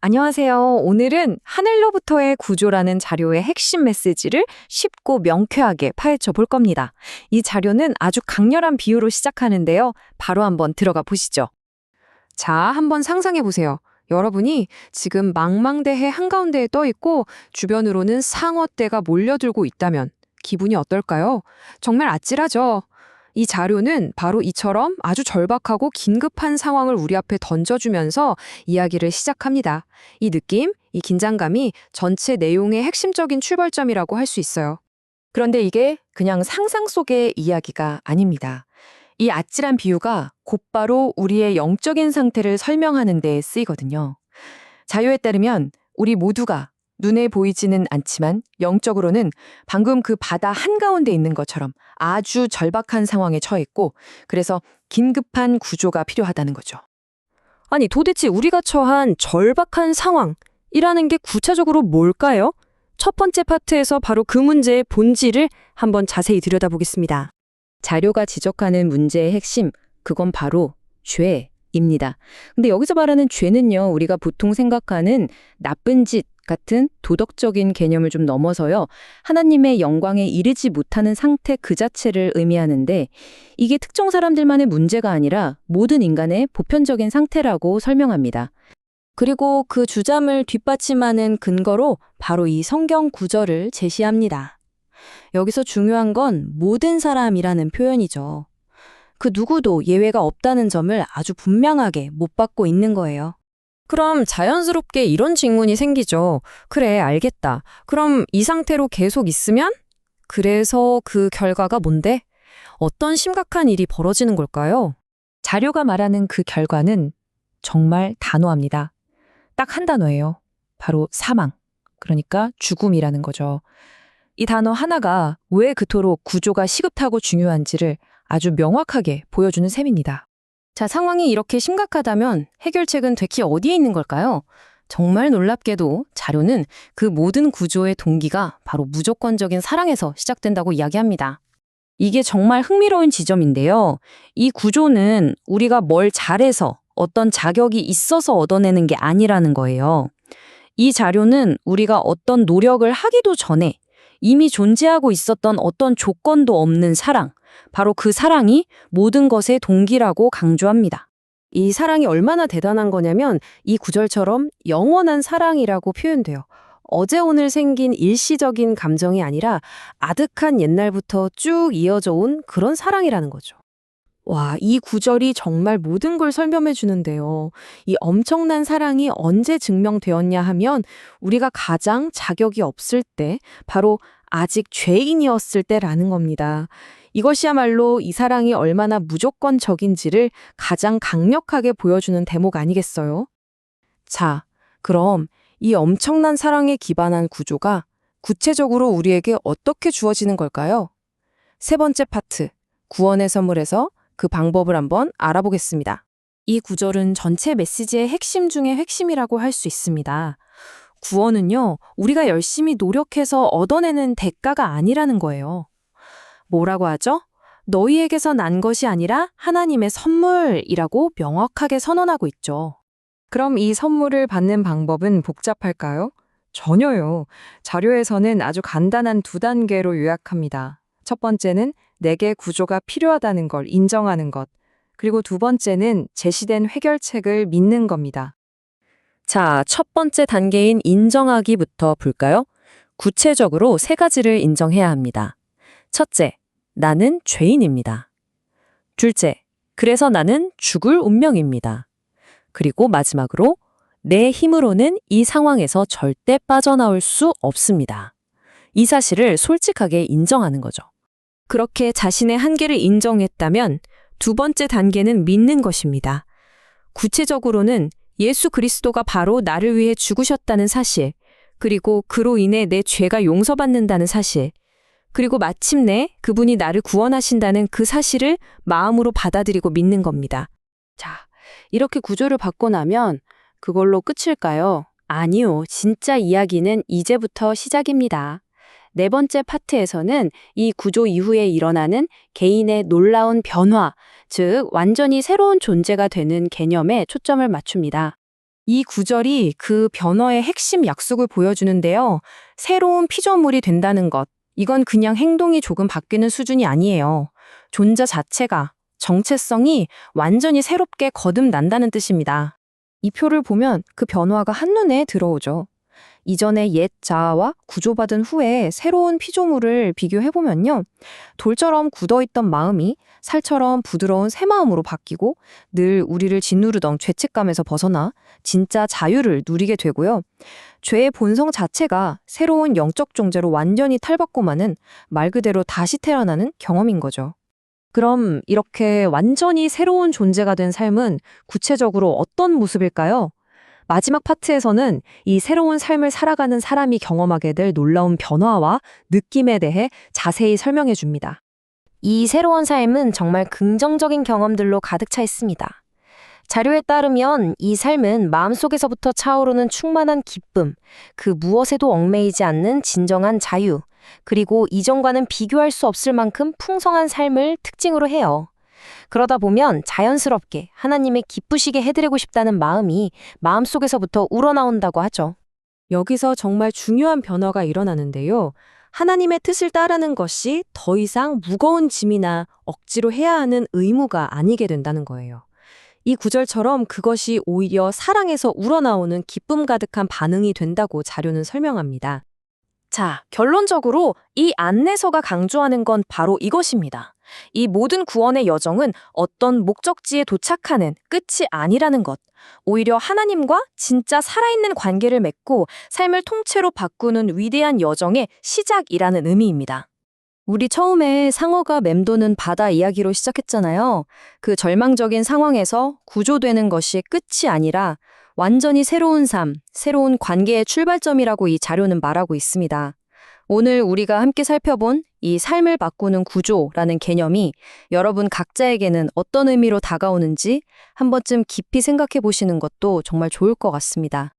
안녕하세요. 오늘은 하늘로부터의 구조라는 자료의 핵심 메시지를 쉽고 명쾌하게 파헤쳐 볼 겁니다. 이 자료는 아주 강렬한 비유로 시작하는데요. 바로 한번 들어가 보시죠. 자, 한번 상상해 보세요. 여러분이 지금 망망대해 한가운데에 떠 있고 주변으로는 상어떼가 몰려들고 있다면 기분이 어떨까요? 정말 아찔하죠? 이 자료는 바로 이처럼 아주 절박하고 긴급한 상황을 우리 앞에 던져주면서 이야기를 시작합니다. 이 느낌, 이 긴장감이 전체 내용의 핵심적인 출발점이라고 할 수 있어요. 그런데 이게 그냥 상상 속의 이야기가 아닙니다. 이 아찔한 비유가 곧바로 우리의 영적인 상태를 설명하는 데 쓰이거든요. 자료에 따르면 우리 모두가 눈에 보이지는 않지만 영적으로는 방금 그 바다 한가운데 있는 것처럼 아주 절박한 상황에 처해 있고 그래서 긴급한 구조가 필요하다는 거죠. 아니 도대체 우리가 처한 절박한 상황이라는 게 구체적으로 뭘까요? 첫 번째 파트에서 바로 그 문제의 본질을 한번 자세히 들여다보겠습니다. 자료가 지적하는 문제의 핵심, 그건 바로 죄입니다. 근데 여기서 말하는 죄는요, 우리가 보통 생각하는 나쁜 짓 같은 도덕적인 개념을 좀 넘어서요, 하나님의 영광에 이르지 못하는 상태 그 자체를 의미하는데 이게 특정 사람들만의 문제가 아니라 모든 인간의 보편적인 상태라고 설명합니다. 그리고 그 주장을 뒷받침하는 근거로 바로 이 성경 구절을 제시합니다. 여기서 중요한 건 모든 사람이라는 표현이죠. 그 누구도 예외가 없다는 점을 아주 분명하게 못 받고 있는 거예요. 그럼 자연스럽게 이런 질문이 생기죠. 그래, 알겠다. 그럼 이 상태로 계속 있으면? 그래서 그 결과가 뭔데? 어떤 심각한 일이 벌어지는 걸까요? 자료가 말하는 그 결과는 정말 단호합니다. 딱 한 단어예요. 바로 사망. 그러니까 죽음이라는 거죠. 이 단어 하나가 왜 그토록 구조가 시급하고 중요한지를 아주 명확하게 보여주는 셈입니다. 자, 상황이 이렇게 심각하다면 해결책은 대체 어디에 있는 걸까요? 정말 놀랍게도 자료는 그 모든 구조의 동기가 바로 무조건적인 사랑에서 시작된다고 이야기합니다. 이게 정말 흥미로운 지점인데요. 이 구조는 우리가 뭘 잘해서 어떤 자격이 있어서 얻어내는 게 아니라는 거예요. 이 자료는 우리가 어떤 노력을 하기도 전에 이미 존재하고 있었던 어떤 조건도 없는 사랑, 바로 그 사랑이 모든 것의 동기라고 강조합니다. 이 사랑이 얼마나 대단한 거냐면 이 구절처럼 영원한 사랑이라고 표현돼요. 어제 오늘 생긴 일시적인 감정이 아니라 아득한 옛날부터 쭉 이어져 온 그런 사랑이라는 거죠. 와, 이 구절이 정말 모든 걸 설명해 주는데요. 이 엄청난 사랑이 언제 증명되었냐 하면 우리가 가장 자격이 없을 때, 바로 아직 죄인이었을 때라는 겁니다. 이것이야말로 이 사랑이 얼마나 무조건적인지를 가장 강력하게 보여주는 대목 아니겠어요? 자, 그럼 이 엄청난 사랑에 기반한 구조가 구체적으로 우리에게 어떻게 주어지는 걸까요? 세 번째 파트, 구원의 선물에서 그 방법을 한번 알아보겠습니다. 이 구절은 전체 메시지의 핵심 중의 핵심이라고 할 수 있습니다. 구원은요, 우리가 열심히 노력해서 얻어내는 대가가 아니라는 거예요. 뭐라고 하죠? 너희에게서 난 것이 아니라 하나님의 선물이라고 명확하게 선언하고 있죠. 그럼 이 선물을 받는 방법은 복잡할까요? 전혀요. 자료에서는 아주 간단한 두 단계로 요약합니다. 첫 번째는 내게 구조가 필요하다는 걸 인정하는 것. 그리고 두 번째는 제시된 해결책을 믿는 겁니다. 자, 첫 번째 단계인 인정하기부터 볼까요? 구체적으로 세 가지를 인정해야 합니다. 첫째, 나는 죄인입니다. 둘째, 그래서 나는 죽을 운명입니다. 그리고 마지막으로 내 힘으로는 이 상황에서 절대 빠져나올 수 없습니다. 이 사실을 솔직하게 인정하는 거죠. 그렇게 자신의 한계를 인정했다면 두 번째 단계는 믿는 것입니다. 구체적으로는 예수 그리스도가 바로 나를 위해 죽으셨다는 사실, 그리고 그로 인해 내 죄가 용서받는다는 사실, 그리고 마침내 그분이 나를 구원하신다는 그 사실을 마음으로 받아들이고 믿는 겁니다. 자, 이렇게 구조를 받고 나면 그걸로 끝일까요? 아니요, 진짜 이야기는 이제부터 시작입니다. 네 번째 파트에서는 이 구조 이후에 일어나는 개인의 놀라운 변화, 즉 완전히 새로운 존재가 되는 개념에 초점을 맞춥니다. 이 구절이 그 변화의 핵심 약속을 보여주는데요. 새로운 피조물이 된다는 것. 이건 그냥 행동이 조금 바뀌는 수준이 아니에요. 존재 자체가, 정체성이 완전히 새롭게 거듭난다는 뜻입니다. 이 표를 보면 그 변화가 한눈에 들어오죠. 이전의 옛 자아와 구조받은 후에 새로운 피조물을 비교해보면요. 돌처럼 굳어있던 마음이 살처럼 부드러운 새 마음으로 바뀌고 늘 우리를 짓누르던 죄책감에서 벗어나 진짜 자유를 누리게 되고요. 죄의 본성 자체가 새로운 영적 존재로 완전히 탈바꿈하는 말 그대로 다시 태어나는 경험인 거죠. 그럼 이렇게 완전히 새로운 존재가 된 삶은 구체적으로 어떤 모습일까요? 마지막 파트에서는 이 새로운 삶을 살아가는 사람이 경험하게 될 놀라운 변화와 느낌에 대해 자세히 설명해 줍니다. 이 새로운 삶은 정말 긍정적인 경험들로 가득 차 있습니다. 자료에 따르면 이 삶은 마음속에서부터 차오르는 충만한 기쁨, 그 무엇에도 얽매이지 않는 진정한 자유, 그리고 이전과는 비교할 수 없을 만큼 풍성한 삶을 특징으로 해요. 그러다 보면 자연스럽게 하나님의 기쁘시게 해드리고 싶다는 마음이 마음속에서부터 우러나온다고 하죠. 여기서 정말 중요한 변화가 일어나는데요. 하나님의 뜻을 따르는 것이 더 이상 무거운 짐이나 억지로 해야 하는 의무가 아니게 된다는 거예요. 이 구절처럼 그것이 오히려 사랑에서 우러나오는 기쁨 가득한 반응이 된다고 자료는 설명합니다. 자, 결론적으로 이 안내서가 강조하는 건 바로 이것입니다. 이 모든 구원의 여정은 어떤 목적지에 도착하는 끝이 아니라는 것. 오히려 하나님과 진짜 살아있는 관계를 맺고 삶을 통째로 바꾸는 위대한 여정의 시작이라는 의미입니다. 우리 처음에 상어가 맴도는 바다 이야기로 시작했잖아요. 그 절망적인 상황에서 구조되는 것이 끝이 아니라 완전히 새로운 삶, 새로운 관계의 출발점이라고 이 자료는 말하고 있습니다. 오늘 우리가 함께 살펴본 이 삶을 바꾸는 구조라는 개념이 여러분 각자에게는 어떤 의미로 다가오는지 한 번쯤 깊이 생각해 보시는 것도 정말 좋을 것 같습니다.